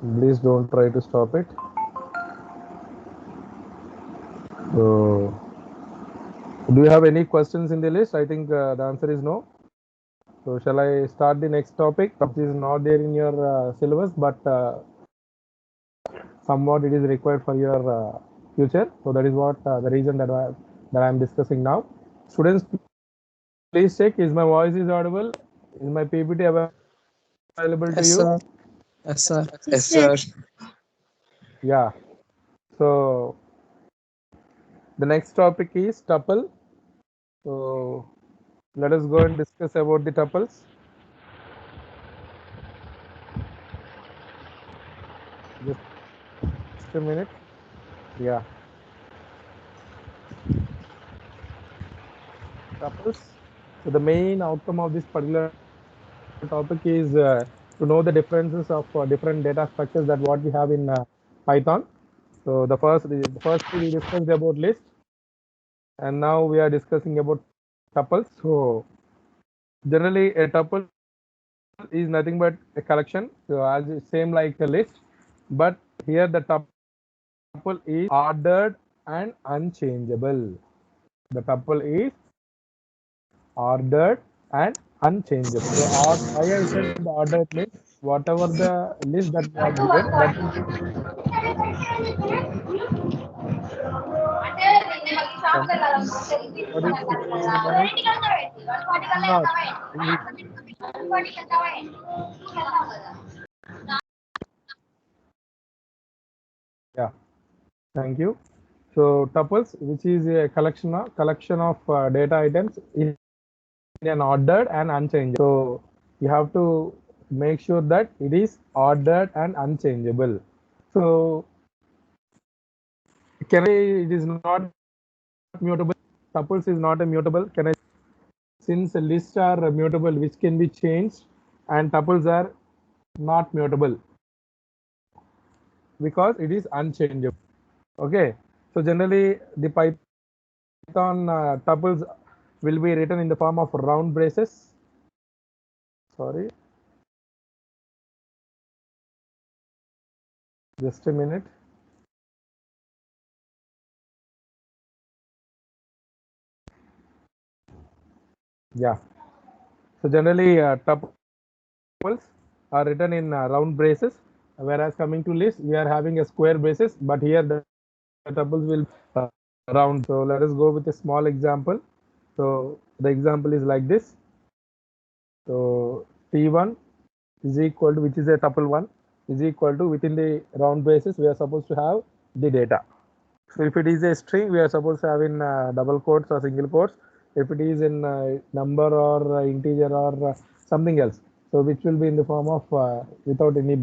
Please don't try to stop it. So, do you have any questions in the list? I think the answer is no. So, shall I start the next topic, which is not there in your syllabus, but somewhat it is required for your future. So, that is what the reason that I am discussing now. Students, please check: is my voice is audible? Is my PPT available to Yes, you? sir. Yes, sir. Yes, sir. Yeah. So, the next topic is tuple. So, let us go and discuss about the tuples. Just a minute. Yeah. Tuples. So the main outcome of this particular topic is to know the differences of different data structures that what we have in Python. So the first we discussed about list, and now we are discussing about tuples. So generally a tuple is nothing but a collection. So as same like a list, but here the tuple is ordered and unchangeable. The tuple is ordered and unchangeable. So why I said the ordered means whatever the list that we have given, that will be somebody speaking in the mic. Not. Yeah, thank you. So tuples, which is a collection of data items in an ordered and unchangeable. So you have to make sure that it is ordered and unchangeable. So can I it is not mutable? Tuples is not a mutable. Can I, since lists are mutable, which can be changed, and tuples are not mutable because it is unchangeable. Okay. So generally the Python tuples will be written in the form of round braces. Sorry, just a minute. Yeah. So generally tuples are written in round braces, whereas coming to list we are having a square braces, but here the tuples will round. So let us go with a small example. So the example is like this. So T1 is equal to, which is a tuple 1, is equal to, within the round braces we are supposed to have the data. So if it is a string, we are supposed to have in double quotes or single quotes. If it is in number or integer or something else, so which will be in the form of without any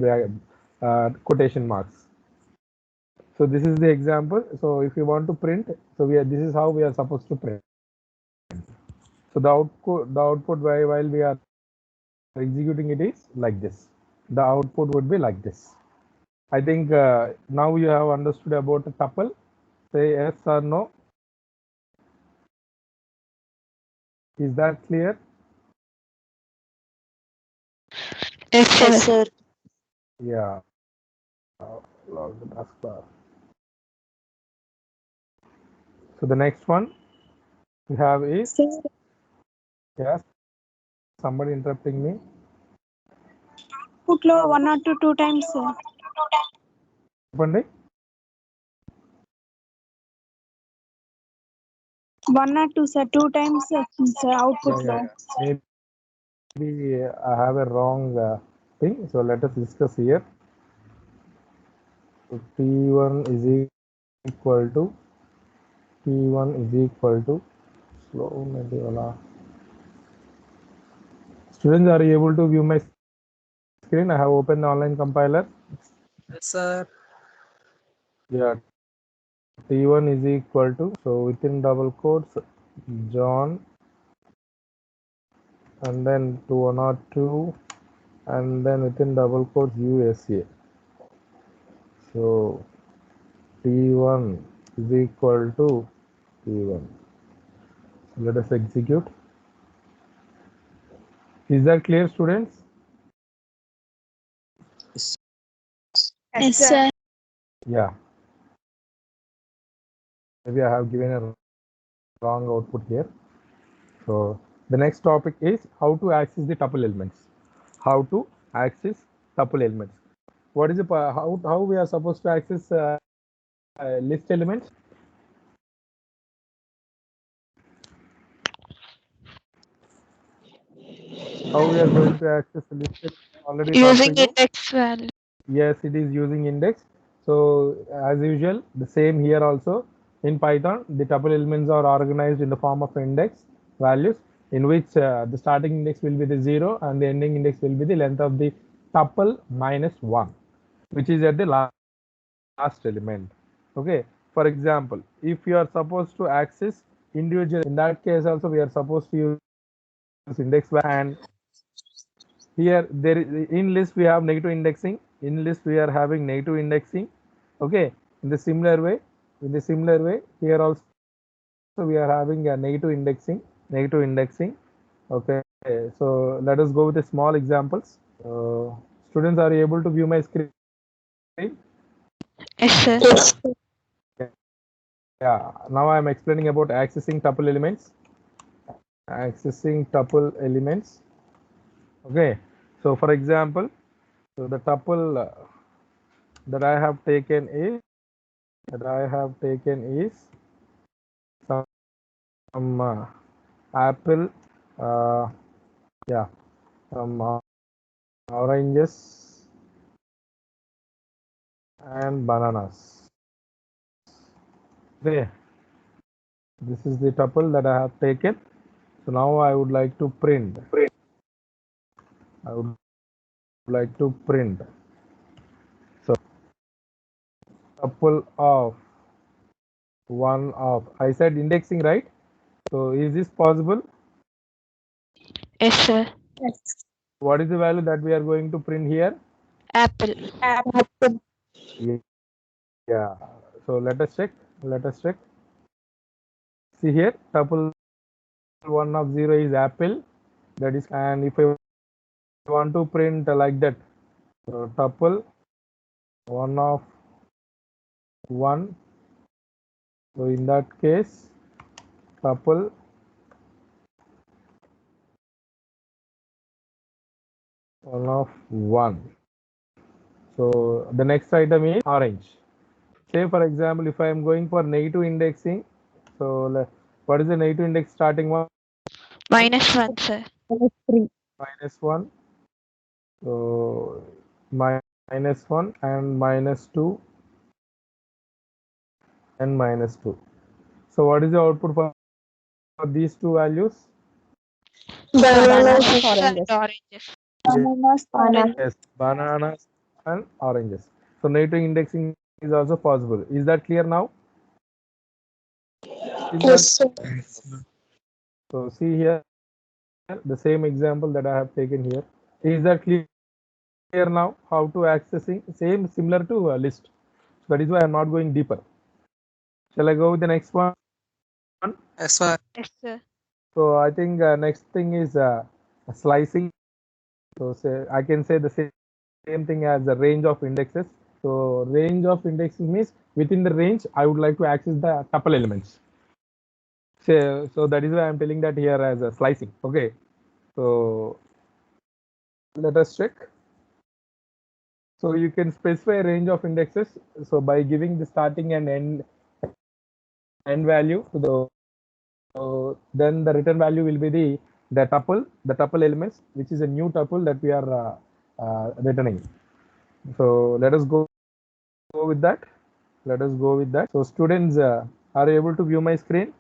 quotation marks. So this is the example. So if you want to print, so this is how we are supposed to print. So the output while we are executing it is like this. The output would be like this. I think now you have understood about a tuple. Say yes or no. Is that clear? Yes, sir. Yeah. Log the taskbar. So the next one we have is, Sir, yes, somebody interrupting me. put low 1 or 2 times, sir. Pandey? 1 or 2, sir. 2 times, sir. Output Yeah, low. yeah, yeah. Maybe I have a wrong thing. So let us discuss here. So T1 is equal to T1 is equal to slow maybe wala. Students, are you able to view my screen? I have opened the online compiler. Yes, sir. Yeah, T1 is equal to, so within double quotes, John, and then 202, and then within double quotes USA. So T1 is equal to T1. Let us execute. Is that clear, students? Yes. Yes, sir. Yeah. Maybe I have given a wrong output here. So the next topic is how to access the tuple elements. How to access tuple elements. What is the how we are supposed to access list elements? How we are going to access the list element? Already talked to Using you. index value. Yes, it is using index. So as usual, the same here also in Python, the tuple elements are organized in the form of index values in which the starting index will be the 0 and the ending index will be the length of the tuple minus 1, which is at the last element. Okay. For example, if you are supposed to access individual, in that case also we are supposed to use index value, and here there is in list we have negative indexing, in list we are having negative indexing. Okay, in the similar way here also we are having a negative indexing. Okay, so let us go with the small examples. Students, are you able to view my screen? Yes, sir. Yeah, now I am explaining about accessing tuple elements. Okay, so for example, so the tuple that I have taken is some apple, yeah, some oranges and bananas. Okay, this is the tuple that I have taken. So now I would like to print. So tuple of one of, I said indexing, right? So is this possible? Yes, sir. Yes. What is the value that we are going to print here? Apple. Yeah. So let us check. See here, tuple 1 of 0 is apple. That is, and if I want to print like that, so tuple 1 of 1. So in that case, tuple one of 1. So the next item is orange. Say for example, if I am going for negative indexing, so what is the negative index starting one? -1, sir. -1. So -1 and -2 and -2. So what is the output for these two values? Bananas, Bananas and oranges. oranges. Bananas, oranges. Yes, bananas and oranges. So negative indexing is also possible. Is that clear now? Yes, sir. So see here the same example that I have taken here. Is that clear now? How to accessing same similar to a list. So that is why I am not going deeper. Shall I go with the next one? Yes, sir. Yes, sir. So I think next thing is slicing. So say, I can say the same thing as the range of indexes. So range of indexes means within the range I would like to access the tuple elements. So that is why I'm telling that here as a slicing. Okay. So let us check. So you can specify a range of indexes. So by giving the starting and end value to the, then the return value will be the tuple elements, which is a new tuple that we are returning. So let us go with that. So students, are you able to view my screen?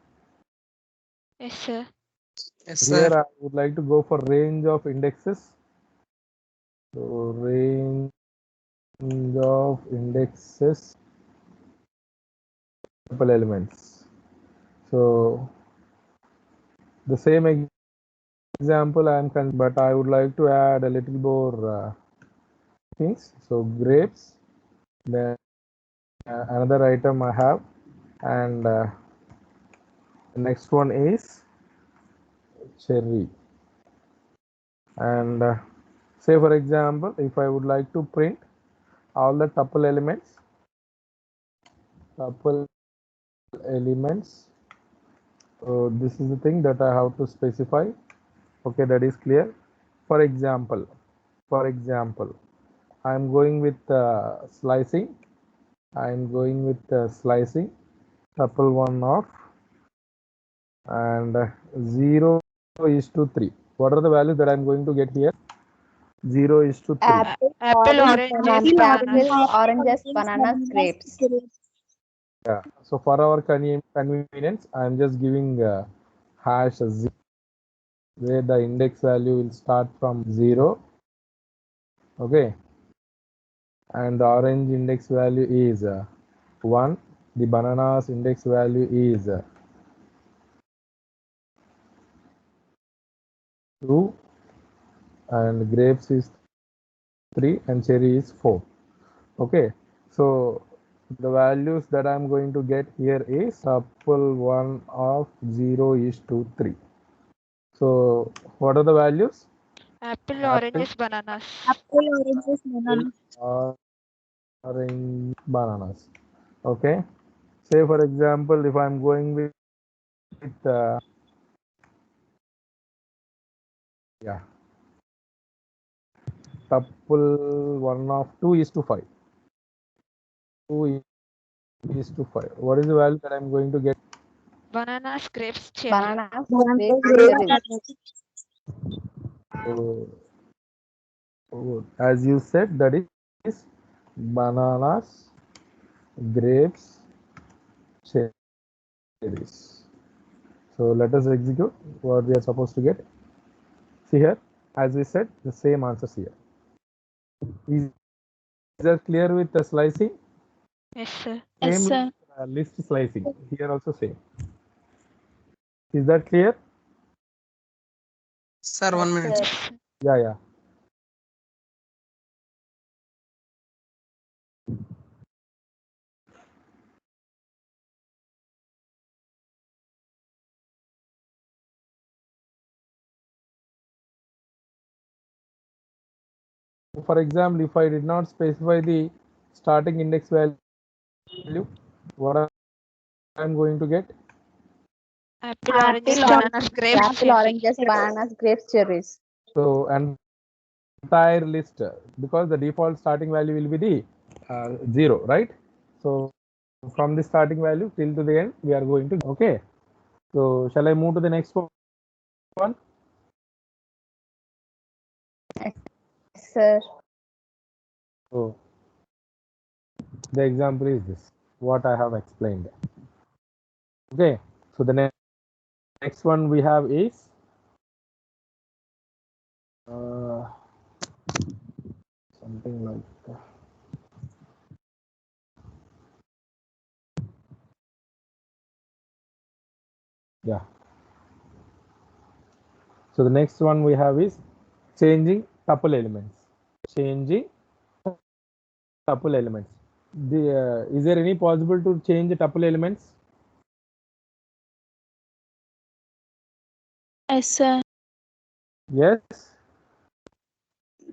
Yes, sir. Yes, Here sir. I would like to go for range of indexes. So range of indexes, tuple elements. So the same example I am, but I would like to add a little more things. So grapes, then another item I have, and the next one is cherry. And say for example, if I would like to print all the tuple elements. So this is the thing that I have to specify. Okay, that is clear. For example, I am going with slicing. Tuple 1 of and 0 is to 3. What are the values that I am going to get here? 0 is to 3. Apple, Apple, orange, oranges, bananas, bananas. oranges, bananas, grapes. Yeah. So for our convenience, I am just giving hash 0, where the index value will start from 0. Okay. And the orange index value is 1. The bananas index value is 2. And grapes is 3. And cherry is 4. Okay. So the values that I'm going to get here is tuple 1 of 0 is to 3. So what are the values? Apple, oranges, bananas. Apple, oranges, bananas. Orange, bananas. Okay. Say for example, if I'm going with tuple 1 of 2 is to 5. 2 is to 5. What is the value that I'm going to get? Bananas, grapes, cherry. Bananas, Bananas, grapes, cherries. So, as you said, that is bananas, grapes, cherries. So let us execute what we are supposed to get. See here, as we said, the same answers here. Is that clear with the slicing? Yes, sir. Yes, sir. List slicing. Here also same. Is that clear? Sir, 1 minute. Sir. Yes, sir. Yeah. For example, if I did not specify the starting index value, what I'm going to get? Apple, oranges, Apple, bananas, grapes, Apple, cherry. oranges, bananas, grapes, cherries. So entire list, because the default starting value will be the 0, right? So from the starting value till to the end, we are going to. Okay. So shall I move to the next one? Yes, sir. So the example is this, what I have explained. Okay. So the next one we have is something like yeah. So the next one we have is changing tuple elements. Is there any possible to change the tuple elements? Yes, sir. Yes.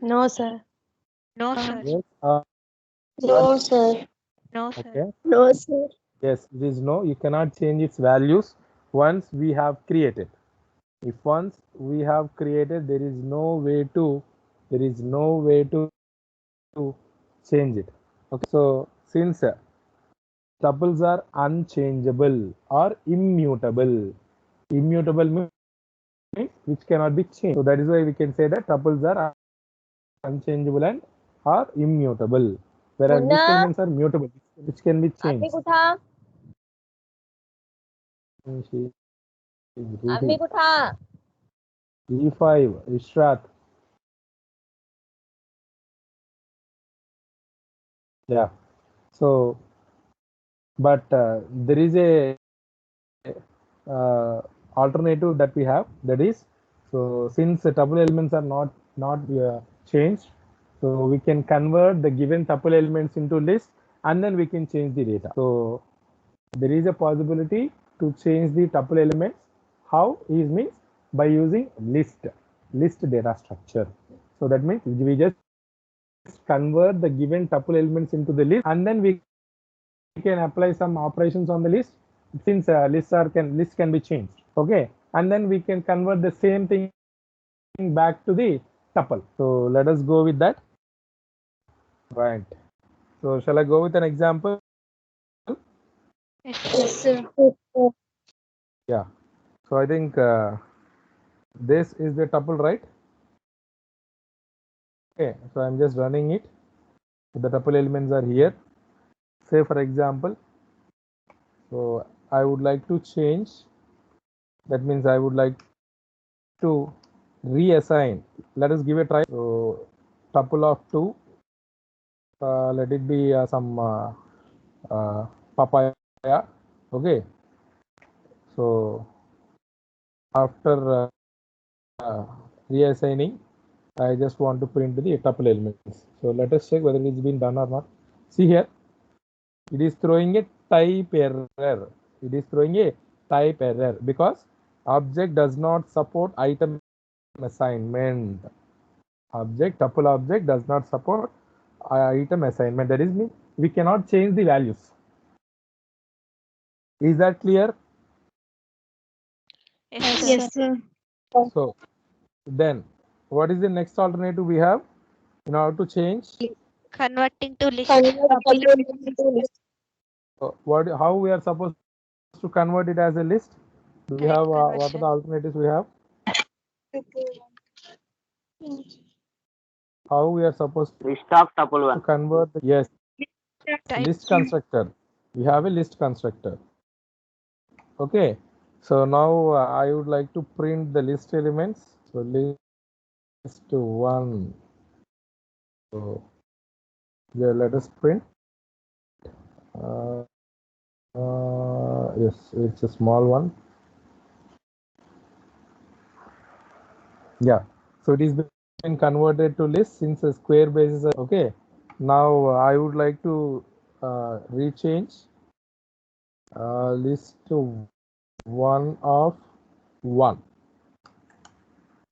No, sir. No, sir. Yes. No, sir. No, sir. Okay. No, sir. Yes, it is no. You cannot change its values once we have created. If once we have created, there is no way to change it. Okay. So since tuples are unchangeable or immutable, means which cannot be changed. So that is why we can say that tuples are unchangeable and are immutable, whereas list elements are mutable, which can be changed. She is reading. E5, Ishrat. Yeah. So, but there is a alternative that we have, that is, so since the tuple elements are not changed, so we can convert the given tuple elements into list and then we can change the data. So there is a possibility to change the tuple elements. How is means by using list data structure. So that means we just convert the given tuple elements into the list, and then we can apply some operations on the list, since lists can be changed. Okay, and then we can convert the same thing back to the tuple. So let us go with that. Right. So shall I go with an example? Yes, Yes, sir. sir. Yeah. So I think this is the tuple, right? Okay. So I'm just running it. The tuple elements are here. Say for example, so I would like to change. That means I would like to reassign. Let us give a try. So tuple of 2. Let it be some papaya. Okay. So after reassigning, I just want to print the tuple elements. So let us check whether it's been done or not. See here, it is throwing a type error. It is throwing a type error because object does not support item assignment. Tuple object does not support item assignment. That is mean we cannot change the values. Is that clear? Yes, sir. Yes, sir. So then what is the next alternative we have in order to change? Converting to list. How we are supposed to convert it as a list? Do we Type have what are conversion. the alternatives we have? How we are supposed List of tuple to 1. convert? Yes, Type. list constructor. We have a list constructor. Okay, so now I would like to print the list elements. So list 1. So yeah, let us print. Yes, it's a small one. Yeah, so it is been converted to list since a square base is okay. Now I would like to rechange list to 1 of 1.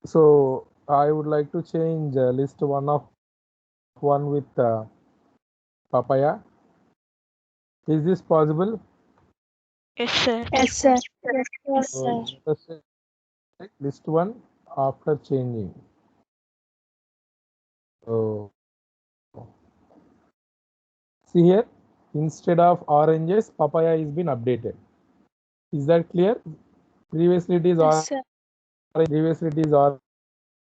So I would like to change list 1 of 1 with papaya. Is this possible? Yes, sir. Yes, sir. Yes, So sir. let's check list 1 after changing. So see here, instead of oranges, papaya is been updated. Is that clear? Previously it is Yes, sir.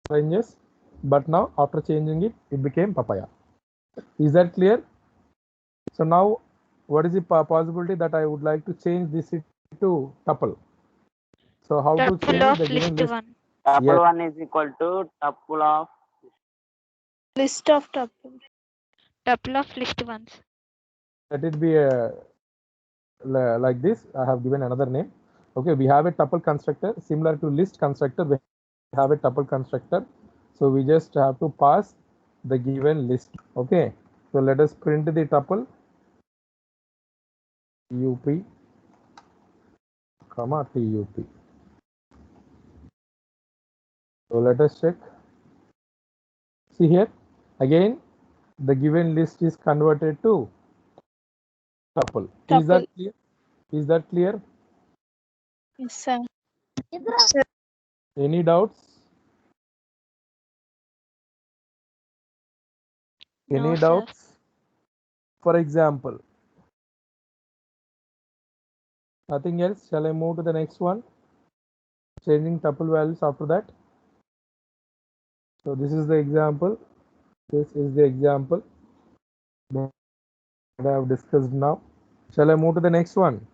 oranges, but now after changing it, it became papaya. Is that clear? So now, what is the possibility that I would like to change this to tuple? So how to Tuple change of the given list list? 1. Tuple Yes. 1 is equal to tuple of List of tuple. Tuple of list 1s. Let it be like this. I have given another name. Okay, we have a tuple constructor similar to list constructor. We have a tuple constructor. So we just have to pass the given list. Okay, so let us print the tuple up comma tup. So let us check. See here, again the given list is converted to tuple. Is that Tuple. clear? Is that clear? Yes, sir. Any doubts? No, Any sir. doubts? For example, nothing else. Shall I move to the next one? Changing tuple values after that. So this is the example. This is the example that I have discussed now. Shall I move to the next one?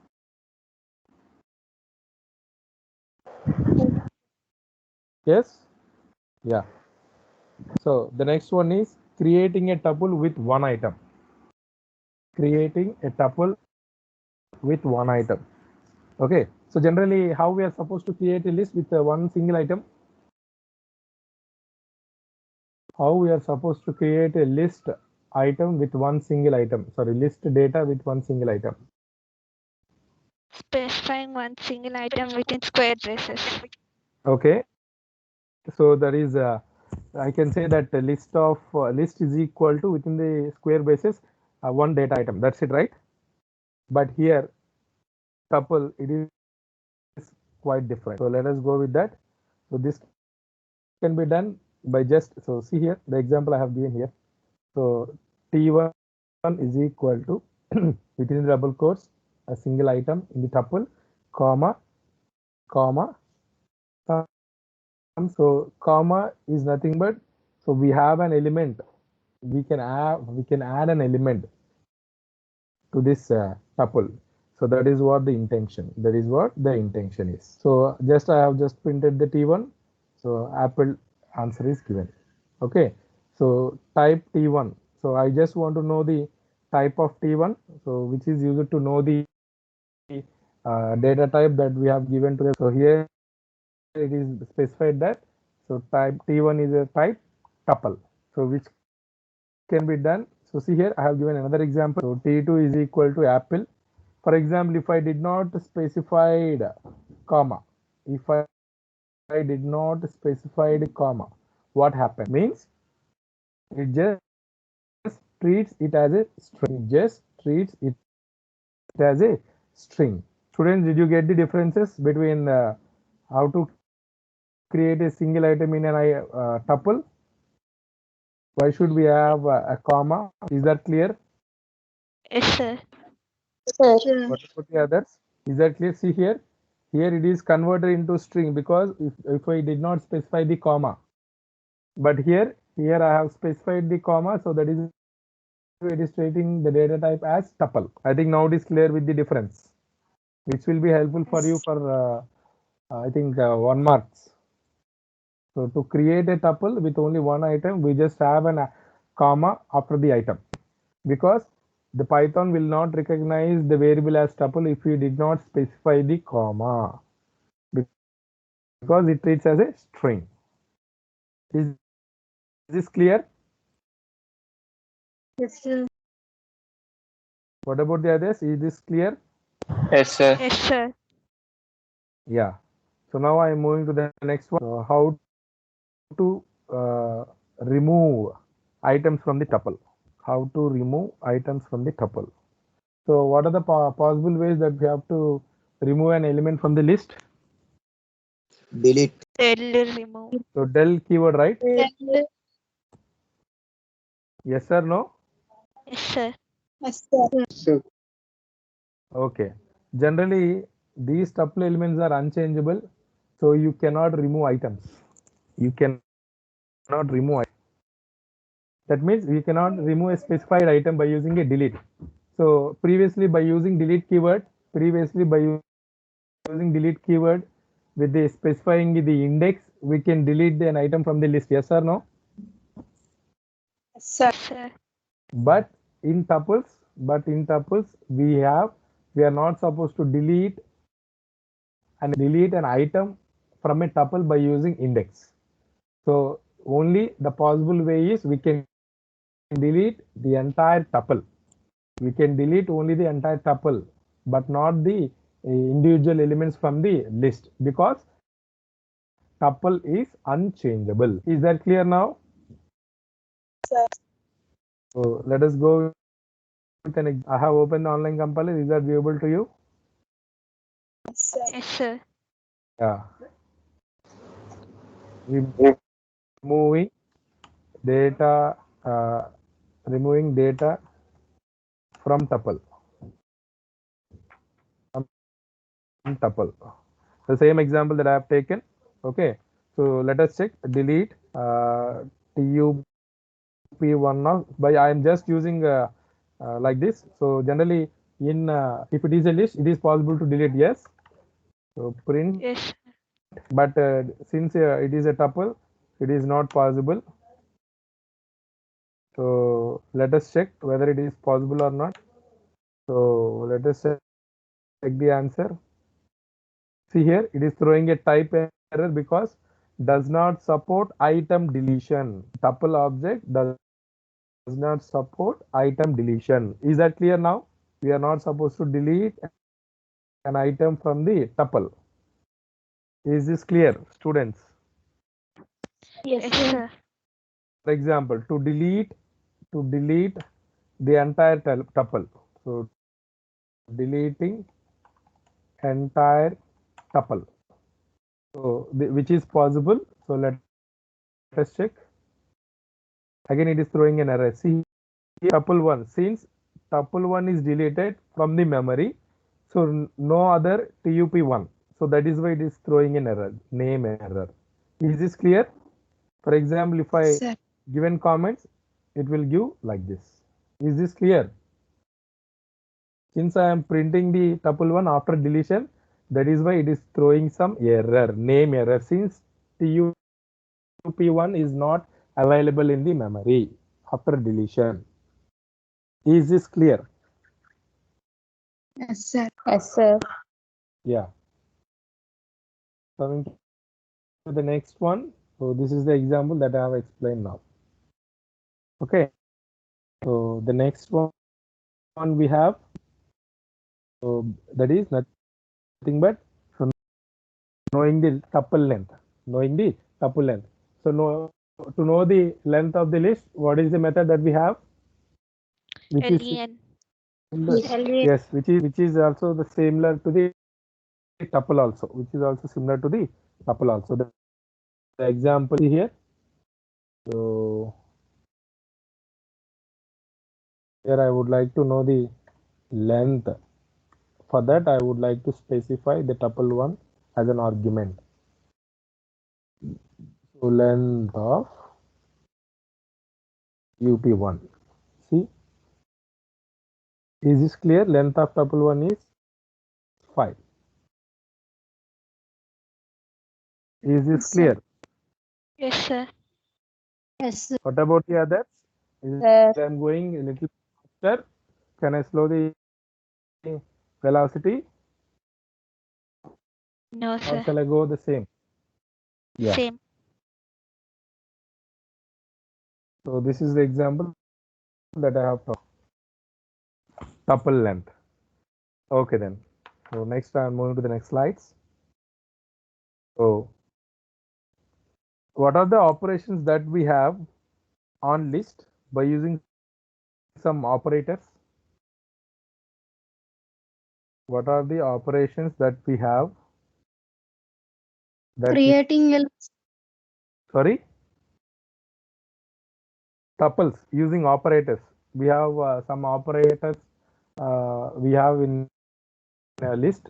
Yes? Yeah. So the next one is creating a tuple with one item. Creating a tuple with one item. Okay. So generally, how we are supposed to create a list with one single item? How we are supposed to create a list item with one single item? Sorry, list data with one single item. Specifying one single item within square braces. Okay. So that is I can say that the list is equal to within the square braces one data item. That's it, right? But here tuple it is quite different. So let us go with that. So this can be done by just so see here the example I have given here. So T1 is equal to within the double quotes a single item in the tuple comma comma sum. So comma is nothing but so we have an element we can add an element to this tuple. So that is what the intention. That is what the intention is. So just I have just printed the T1. So Apple answer is given. Okay. So type T1. So I just want to know the type of T1. So which is used to know the data type that we have given to the. So here it is specified that. So type T1 is a type tuple. So which can be done. So see here, I have given another example. So T2 is equal to Apple. For example, if I did not specify comma, if I did not specify the comma, what happened? Means it just treats it as a string. It just treats it as a string. Students, did you get the differences between how to create a single item in an tuple? Why should we have a comma? Is that clear? Yes, sir. Sir. What about the others? Is that clear? See here. Here it is converted into string because if I did not specify the comma, but here I have specified the comma, so that is it is treating the data type as tuple. I think now it is clear with the difference, which will be helpful for you for I think 1 marks. So to create a tuple with only one item, we just have a comma after the item because the Python will not recognize the variable as tuple if we did not specify the comma because it treats as a string. Is this clear? Yes, sir. What about the others? Is this clear? Yes, sir. Yes, sir. Yeah. So now I am moving to the next one. So how to remove items from the tuple? How to remove items from the tuple? So what are the possible ways that we have to remove an element from the list? Delete. Del remove. So del keyword, right? Yes or no? Yes, sir. Yes, sir. Okay. Generally, these tuple elements are unchangeable, so you cannot remove items. You cannot remove items. That means we cannot remove a specified item by using a delete. So previously by using delete keyword, with the specifying the index, we can delete an item from the list. Yes or no? Sir. Yes, sir. But in tuples, we are not supposed to delete an item from a tuple by using index. So only the possible way is we can delete the entire tuple. We can delete only the entire tuple, but not the individual elements from the list because tuple is unchangeable. Is that clear now? Sir. So let us go with an. I have opened the online compiler. Is that viewable to you? Yes, sir. Yeah. Removing data, removing data from tuple. The same example that I have taken. Okay. So let us check. Delete tup1 now. By I am just using like this. So generally, in if it is a list, it is possible to delete. Yes. So print. Yes. But since it is a tuple, it is not possible. So let us check whether it is possible or not. So let us check the answer. See here, it is throwing a type error because does not support item deletion. Tuple object does not support item deletion. Is that clear now? We are not supposed to delete an item from the tuple. Is this clear, students? Yes, Yes, sir. sir. example, to delete the entire tuple. So deleting entire tuple. So which is possible. So let us check. Again, it is throwing an error. See here, tuple 1. Since tuple 1 is deleted from the memory, so no other tup1. So that is why it is throwing an error, name error. Is this clear? For example, if I Sir. given comments, it will give like this. Is this clear? Since I am printing the tuple 1 after deletion, that is why it is throwing some error, name error, since tup1 is not available in the memory after deletion. Is this clear? Yes, sir. Yes, sir. Yeah. Coming to the next one. So this is the example that I have explained now. Okay. So the next one we have, so that is nothing but knowing the tuple length. Knowing the tuple length. So to know the length of the list, what is the method that we have? Which is LEN. yes, which is also the similar to the tuple also, which is also similar to the tuple also. The example here. So here I would like to know the length. For that, I would like to specify the tuple 1 as an argument. So length of up1. See, is this clear? Length of tuple 1 is 5. Is this clear? Yes, sir. Yes, sir. What about the others? Sir. I'm going a little faster. Can I slow the velocity, No, or sir. shall I go the same? Yeah. Same. So this is the example that I have taught. Tuple length. Okay then. So next I'm moving to the next slides. So what are the operations that we have on list by using some operators? What are the operations that we have? Creating a Sorry? Tuples using operators. We have some operators we have in a list.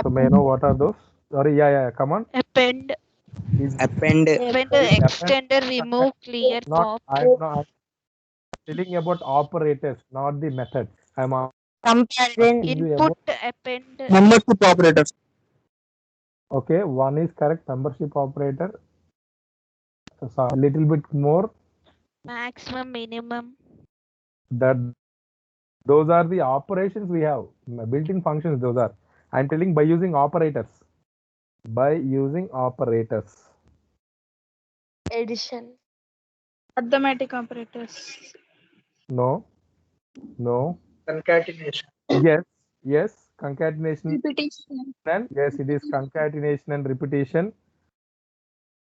So may I know what are those? Sorry, yeah, come on. Append. Is Append, Append, extender, remove, clear, not, pop. I'm telling about operators, not the method. I'm comparison. asking you Input, about, append, membership operators. okay, one is correct, membership operator. So a little bit more, maximum, minimum. that those are the operations we have, built-in functions. Those are, I'm telling by using operators. By using operators. Addition. Arithmetic operators. No. Concatenation. Yes. Concatenation. Repetition. And yes, it is concatenation and repetition.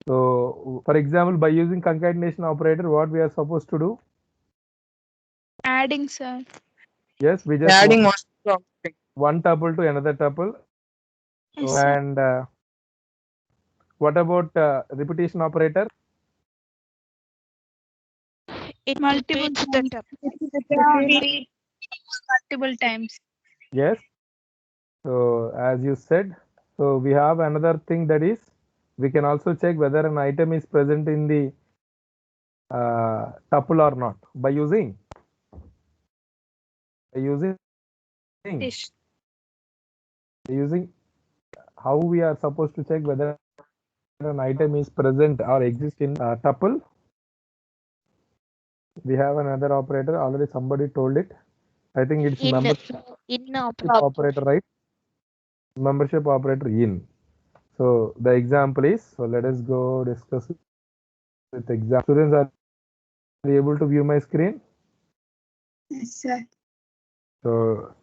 So, for example, by using concatenation operator, what we are supposed to do? Adding, sir. Yes, we just Adding one tuple to another tuple. Yes, sir. And what about repetition operator? It Multiple repeats the times. tuple. Repeat multiple times. Yes. So, as you said, so we have another thing, that is, we can also check whether an item is present in the tuple or not by using Yes. how we are supposed to check whether an item is present or exists in tuple. We have another operator, already somebody told it. I think it's In membership operator, right? Membership operator in. So the example is, so let us go discuss with example. Students, are you able to view my screen? Yes, sir. So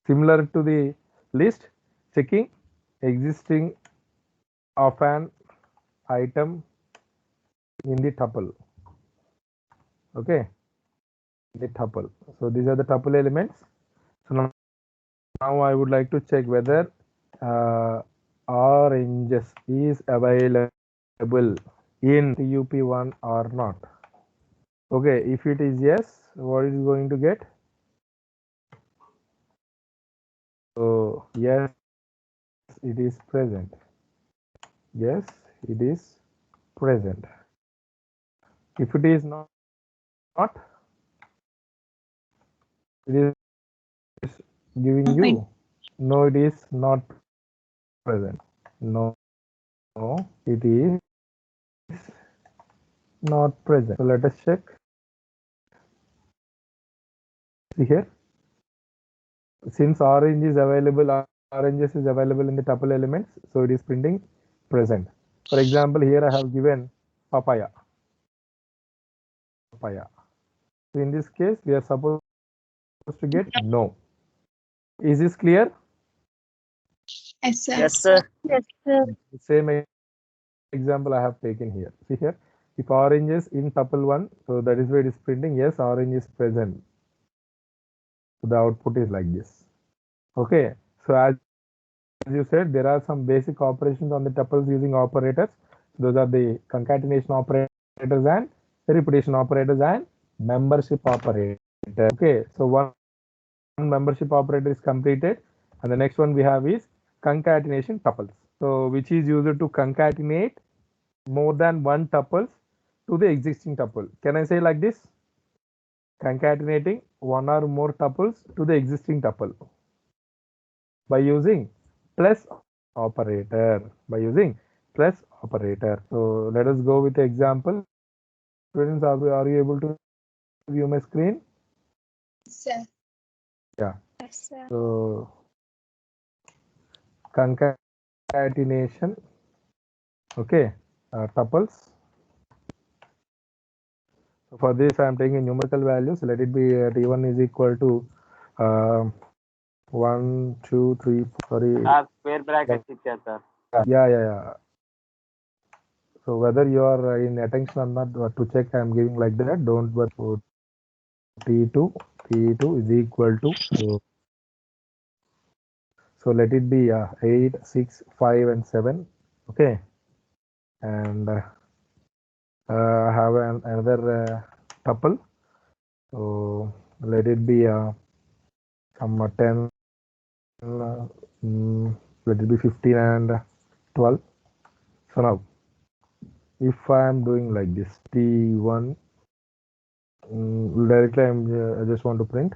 similar to the list, checking existing of an item in the tuple. Okay, the tuple. So these are the tuple elements. So now I would like to check whether oranges is available in TUP1 or not. Okay, if it is yes, what is going to get? So yes, it is present. Yes, it is present. If it is not, it is giving you no, it is not present. No, it is not present. So let us check. See here, since oranges is available in the tuple elements, so it is printing present. For example, here I have given papaya. So in this case, we are supposed to get no. Is this clear? Yes, sir. Yes, sir. Yes, sir. The same example I have taken here. See here, if orange is in tuple 1, so that is why it is printing yes, orange is present. So the output is like this. Okay, so as you said, there are some basic operations on the tuples using operators. Those are the concatenation operators and the repetition operators and membership operator. Okay, so one membership operator is completed, and the next one we have is concatenation tuples. So which is used to concatenate more than one tuples to the existing tuple. Can I say like this? Concatenating one or more tuples to the existing tuple by using plus operator. So let us go with the example. Students, are you able to view my screen? Sir. Yeah. Yes, sir. So concatenation. Okay, tuples. So for this, I am taking numerical values. Let it be T1 is equal to 1, 2, 3. Sorry. Square brackets ఇచ్చారు sir. Yeah. So whether you are in attention or not, to check, I am giving like that. Don't worry. So T2 is equal to. So let it be 8, 6, 5, and 7. Okay, and I have another tuple. So let it be some 10. Let it be 15 and 12. So now, if I am doing like this, T1 directly, I just want to print.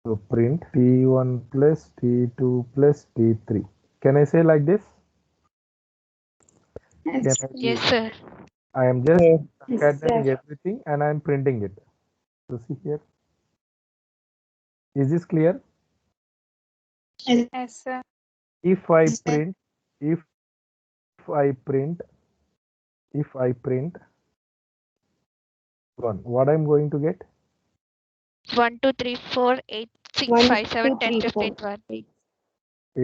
So print T1 plus T2 plus T3. Can I say like this? Yes. Yes, sir. I am just Yes. concatenating everything and I am printing it. So see here. Is this clear? Yes, sir. If I Yes, sir. print, if I print one, what I'm going to get? 1, 2, 3, 4, 8, 6, 1, 5, 7, 2, 10, 3, 15, 4. 12.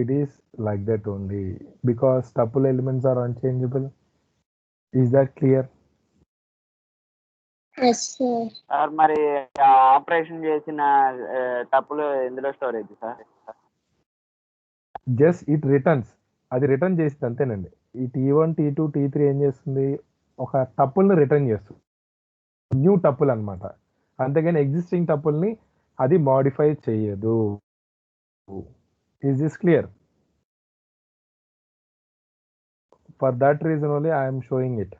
It is like that only because tuple elements are unchangeable. Is that clear? Yes, sir. Sir మరి operation చేసిన టప్పులు ఎందులో store అయింది sir? Just it returns, అది return చేసింది అంతేనండి. ఈ T1, T2, T3 ఏం చేస్తుంది? ఒక టపుల్ని రిటర్న్ చేస్తుంది, న్యూ టపుల్ అనమాట. అంతేగాని ఎగ్జిస్టింగ్ టపుల్ని అది మాడిఫై చేయదు. Is this clear? For that reason only I'm showing it.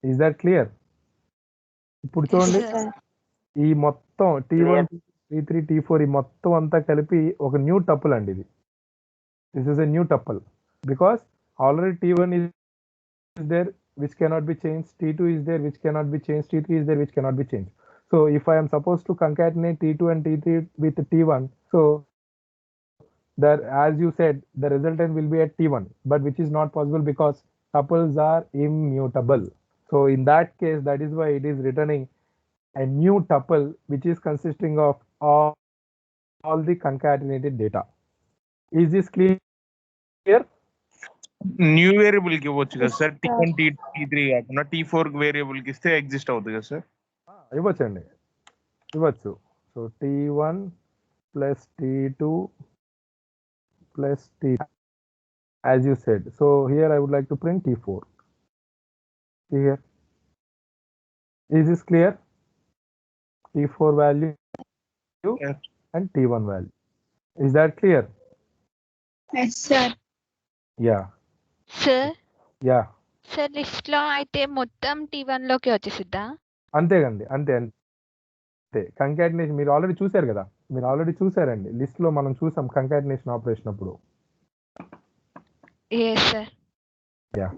Is that clear? ఇప్పుడు చూడండి, Yes, sir. ఈ మొత్తం T1, T3, T4 ఈ మొత్తం అంతా కలిపి ఒక న్యూ టపుల్ అండి ఇది. This is a new tuple because already T1 is there which cannot be changed, T2 is there which cannot be changed, T3 is there which cannot be changed. So if I am supposed to concatenate T2 and T3 with T1, so there, as you said, the resultant will be at T1, but which is not possible because tuples are immutable. So in that case, that is why it is returning a new tuple which is consisting of all the concatenated data. Is this clear? New variable కి ఇవ్వచ్చు కదా sir, T1 T3 కాకుండా T4 variable కి ఇస్తే exist అవుతుంది కదా sir. ఇవ్వచ్చండి, ఇవ్వచ్చు. So T1 plus T2 plus T, as you said. So here I would like to print T4. See here. Is this clear? T4 value Yes. and T1 value. Is that clear? Yes, sir. Yeah. Sir Yeah. Sir list లో అయితే మొత్తం T1 లోకి వచ్చేసిద్దా? అంతేగండి, అంతే అంతే. Concatenation మీరు already చూశారు కదా, మీరు ఆల్రెడీ చూసారండి లిస్ట్ లో మనం చూసాం కంకాటినేషన్ ఆపరేషన్ అప్పుడు. Yes sir. Yeah.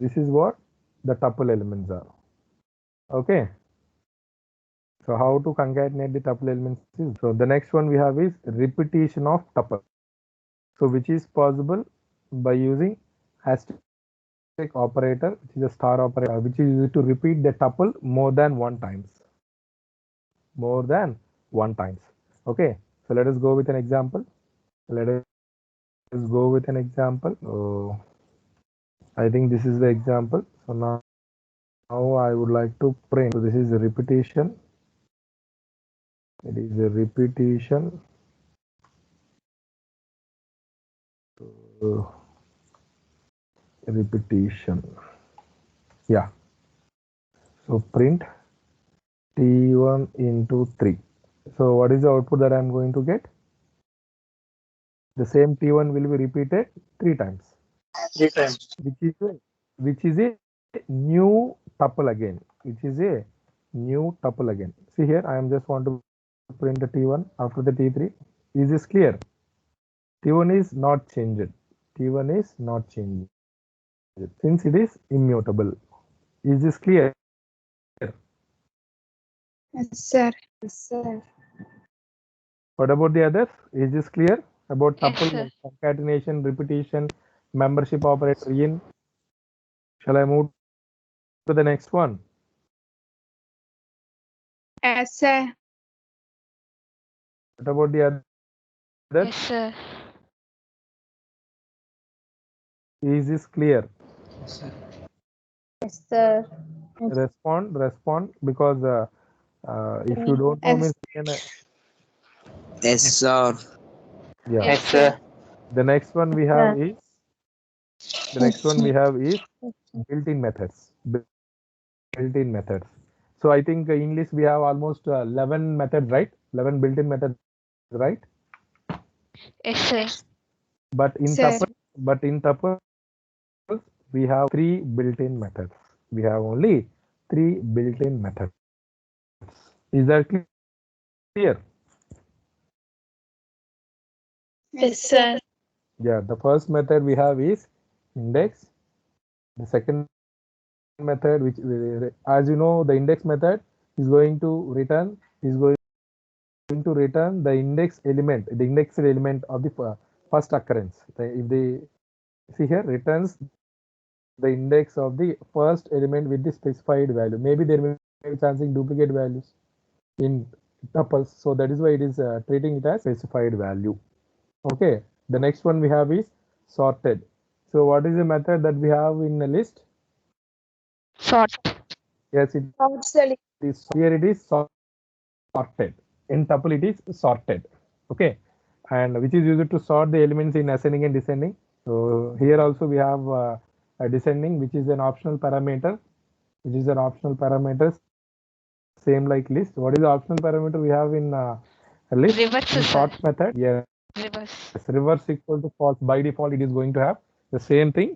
This is what the tuple elements are. Okay. So how to concatenate the tuple elements? So the next one we have is repetition of tuple. So which is possible by using asterisk operator, which is a star operator, which is used to repeat the tuple more than one times. More than one times. Okay. So let us go with an example. Let us go with an example. Oh, I think this is the example. So now I would like to print. So this is a repetition. It is a repetition. Repetition. Yeah. So print T1 into 3. So what is the output that I am going to get? The same T1 will be repeated 3 times. 3 times. Which is a new tuple again. Which is a new tuple again. See here, I am just want to print the T1 after the T3. Is this clear? T1 is not changed. T1 is not changed since it is immutable. Is this clear? Yes, sir. Yes, sir. What about the others? Is this clear about Yes, tuple, sir. concatenation, repetition, membership operator in? Shall I move to the next one? Yes, sir. What about the others? Yes sir. Is this clear? Yes, sir. Respond because if you don't know, Yes. means you can, Yes, sir. yeah. Yes, sir. The next one we have is built-in methods. Built-in methods. So I think in English we have almost 11 methods, right? 11 built-in methods, right? Yes sir. But in Sir. tuples we have 3 built-in methods. We have only 3 built-in methods. Is that clear? Yes, sir. Yeah, the first method we have is index. The second method, which as you know, the index method is going to return the index element, the indexed element of the first occurrence. If they see here, returns the index of the first element with the specified value. Maybe there may be chancing duplicate values in tuples, so that is why it is treating it as specified value. Okay. The next one we have is sorted. So what is the method that we have in the list? Sort. Yes, it Outside. is here. It is sorted. In tuple it is sorted. Okay. And which is used to sort the elements in ascending and descending. So here also we have a descending, which is an optional parameter. Same like list. What is the optional parameter we have in a list? Reverse, In sir. sort method. Yeah. Reverse. Reverse equal to false. By default it is going to have the same thing.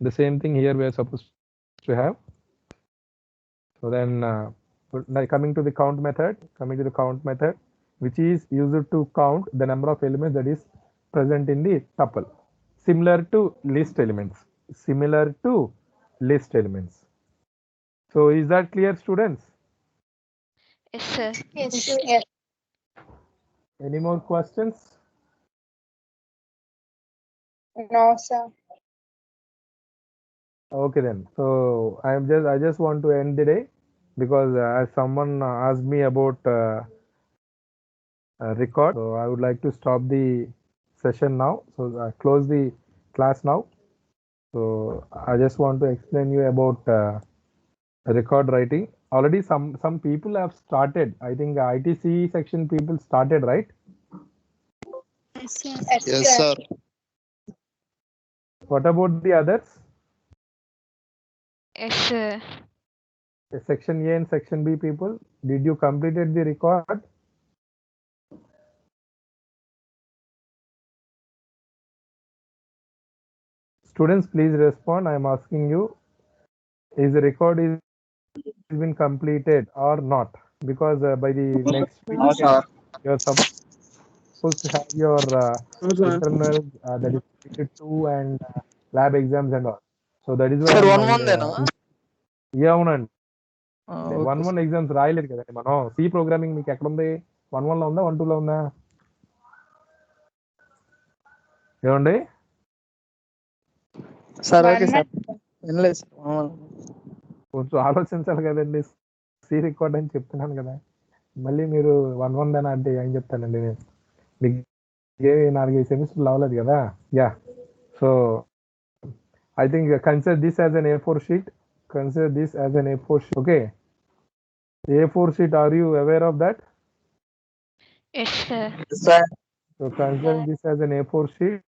The same thing here we are supposed to have. So then coming to the count method, which is used to count the number of elements that is present in the tuple, similar to list elements. So is that clear, students? Yes sir. Yes, sir. Any more questions? No, sir. Okay then. So I just want to end the day because as someone asked me about record, so I would like to stop the session now. So close the class now. So I just want to explain you about record writing. Already some people have started. I think ITC section people started, right? Yes, sir. What about the others? Yes, sir. The section A and section B people, did you completed the record? Students, please respond. I am asking you, is the record is been completed or not? Because by the next week, you're supposed to have your internal, that is unit 2 and lab exams and all. So that is why sir I'm 1-1 yeah, అవునండి. Okay 1-1 exams రాయలేదు కదండి మనం. C programming మీకు ఎక్కడ ఉంది? 1-1 లో ఉందా, 1-2 లో ఉందా? ఏమండి? సార్ ఓకే సార్ వినలేదు సార్ 1-1. కొంచెం ఆలోచించాలి కదండి. సి రికార్డ్ అని చెప్తున్నాను కదా. మళ్ళీ మీరు 1-1 దాని అంటే ఏం చెప్తానండి నేను. మీకు ఏ 4-5 సెమిస్టర్లు అవ్వలేదు కదా. Yeah, so I think consider this as an A4 sheet. Consider this as an A4 sheet. Okay. A4 sheet, are you aware of that? Yes, sir. So consider this as an A4 sheet.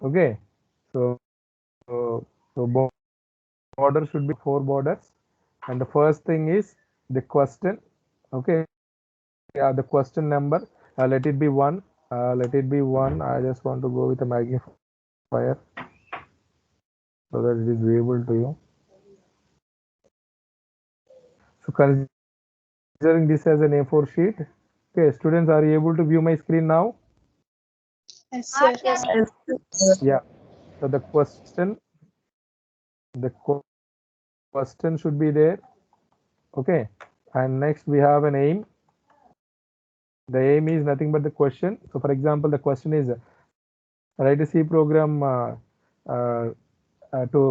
Okay. So, so border should be 4 borders. And the first thing is the question. Okay. Yeah, the question number. Let it be 1. Let it be 1. I just want to go with a magnifier so that it is visible to you. So considering this as an A4 sheet. Okay, students, are you able to view my screen now? Yes, sir. Yeah. So the question should be there. Okay. And next we have an aim. The aim is nothing but the question. So for example, the question is write a C program to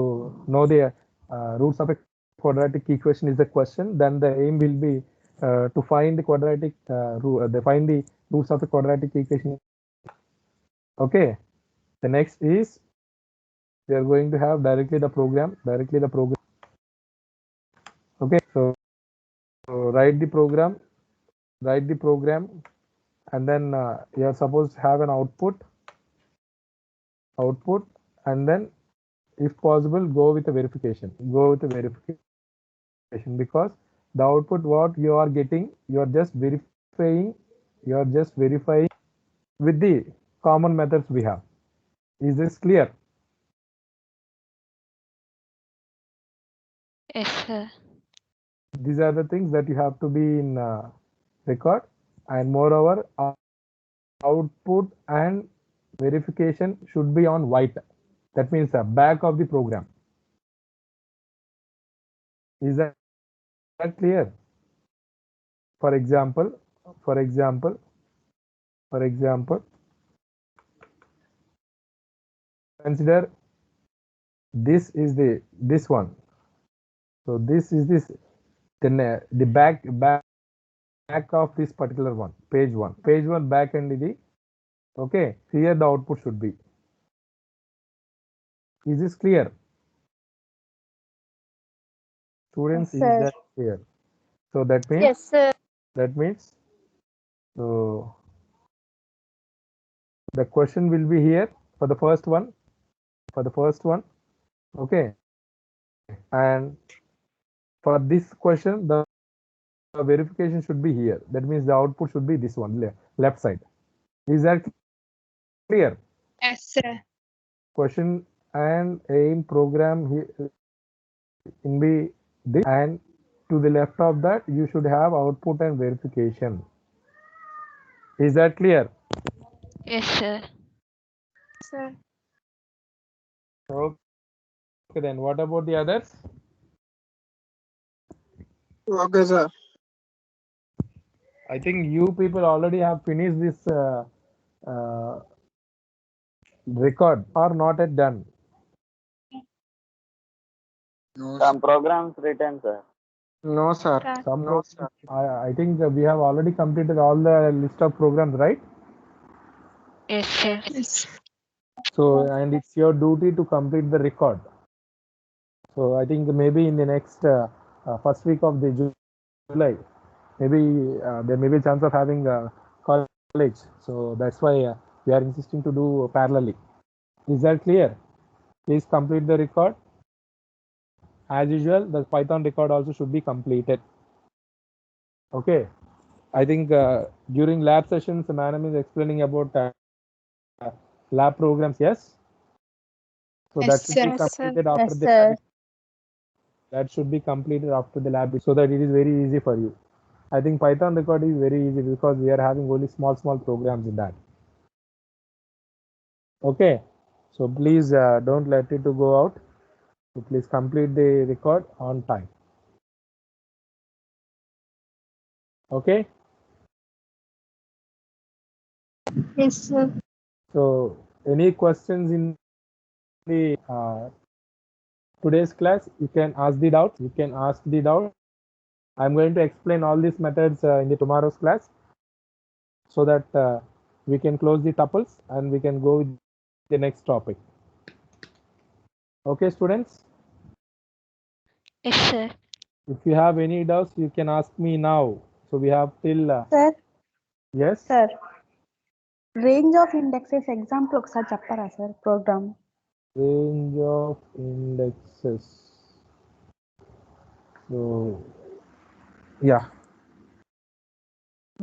know the roots of a quadratic equation is the question. Then the aim will be to find the quadratic find the roots of a quadratic equation. Okay. The next is we are going to have directly the program. Okay. So write the program, and then you are supposed to have an output, and then if possible go with the verification. Because the output what you are getting, you are just verifying with the common methods we have. Is this clear? Yes, sir. These are the things that you have to be in record, and moreover output and verification should be on white. That means the back of the program. Is that clear? For example, consider this is this one. So this is then the back of this particular one, page 1 back end is the, okay, here the output should be. Is this clear? Students, Yes, is sir. that clear? So that means Yes, sir. So the question will be here for the first one. Okay. And for this question, the verification should be here. That means the output should be this one, left side. Is that clear? Yes, sir. Question and aim program here in be this, and to the left of that you should have output and verification. Is that clear? Yes, sir. Sir. Okay, then what about the others? Okay sir I think you people already have finished this record or not yet done. Some programs written, sir. No sir Some I think we have already completed all the list of programs, right? Yes, sir. So, and it's your duty to complete the record. So I think maybe in the next first week of the July, maybe there may be a chance of having college. So that's why we are insisting to do parallelly. Is that clear? Please complete the record. As usual, the Python record also should be completed. Okay. I think during lab sessions, the madam is explaining about lab programs. Yes. So that should be completed after Yes, the sir. lab. That should be completed after the lab so that it is very easy for you. I think Python record is very easy because we are having only small programs in that. Okay. So please don't let it to go out. So please complete the record on time. Okay. Yes, sir. So any questions in the today's class, you can ask the doubt. You can ask the doubt. I'm going to explain all these methods in the tomorrow's class so that we can close the tuples and we can go with the next topic. Okay, students? Yes, sir. If you have any doubts, you can ask me now. So we have till sir yes. Sir range of indexes example ఒకసారి చెప్పారా sir program Range of indexes. So yeah,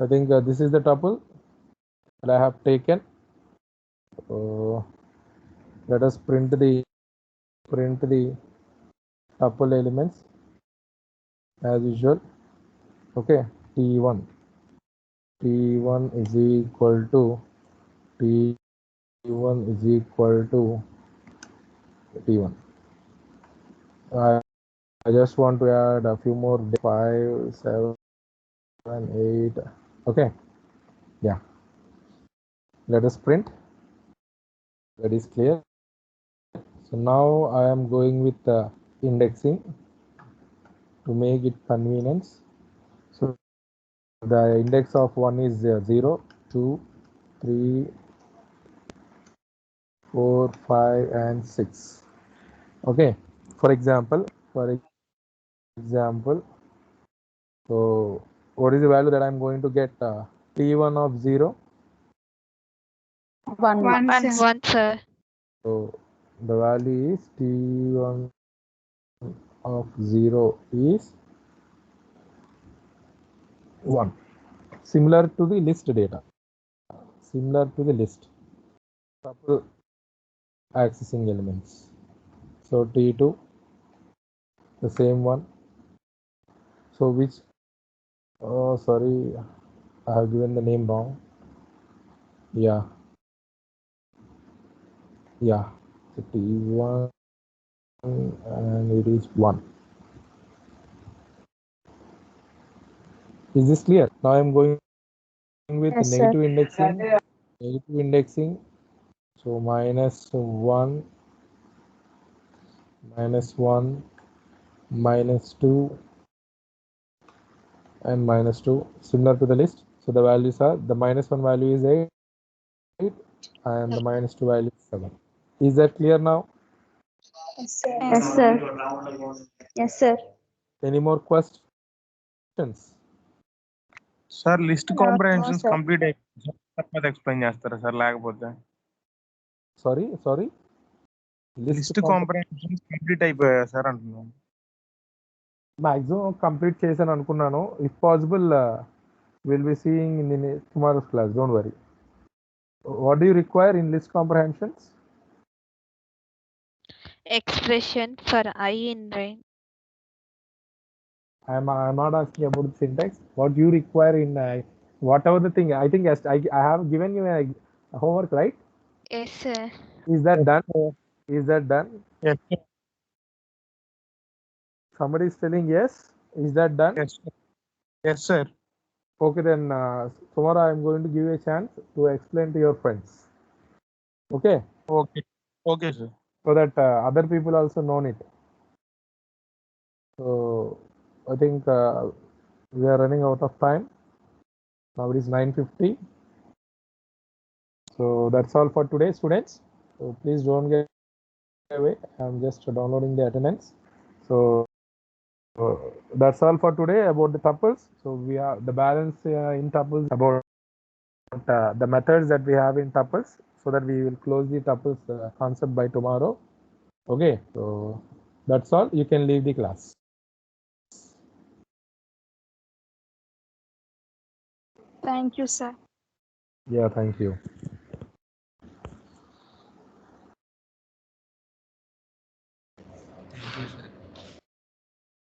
I think this is the tuple that I have taken. So let us print the tuple elements as usual. Okay, t1 is equal to t1 is equal to t1. I just want to add a few more 5, 7, 8. Okay, yeah. Let us print. That is clear. So now I am going with indexing to make it convenience. So the index of 1 is 0, 2, 3, 4, 5, and 6. Okay. For example, so what is the value that I'm going to get? T1 of 0. 1, sir. So the value is T1 of 0 is 1. Similar to the list data. Similar to the list. Tuple accessing elements. So T2, the same one. So which, oh sorry, I have given the name wrong. Yeah. So T1 and it is 1. Is this clear? Now I'm going with Yes, sir. negative indexing. Negative indexing. So -1, -2, and -2, similar to the list. So the values are, the -1 value is 8 and the -2 value is 7. Is that clear now? Yes, sir. Yes, sir. Any more questions? Sir list comprehensions sir. Complete అయిపోయి explain చేస్తారా sir లేకపోతే Sorry. List comprehensions complete అయిపోయా sir అంటున్నాను Maximum complete చేశాను అనుకున్నాను. If possible, we'll be seeing in the tomorrow's class. Don't worry. What do you require in list comprehensions? Expression for I in range. I'm not asking about the syntax. What you require in whatever the thing. I think I have given you a homework, right? Yes, sir. Is that done? Is that done? Somebody is telling yes. Is that done? Yes sir Okay, then tomorrow I'm going to give you a chance to explain to your friends. Okay, okay sir so that other people also know it. So I think we are running out of time. Now it is 9:50. So that's all for today, students. So please don't get away. I'm just downloading the attendance. So that's all for today about the tuples. So we are the balance in tuples about the methods that we have in tuples, so that we will close the tuples concept by tomorrow. Okay, so that's all. You can leave the class. Thank you, sir. Yeah, thank you.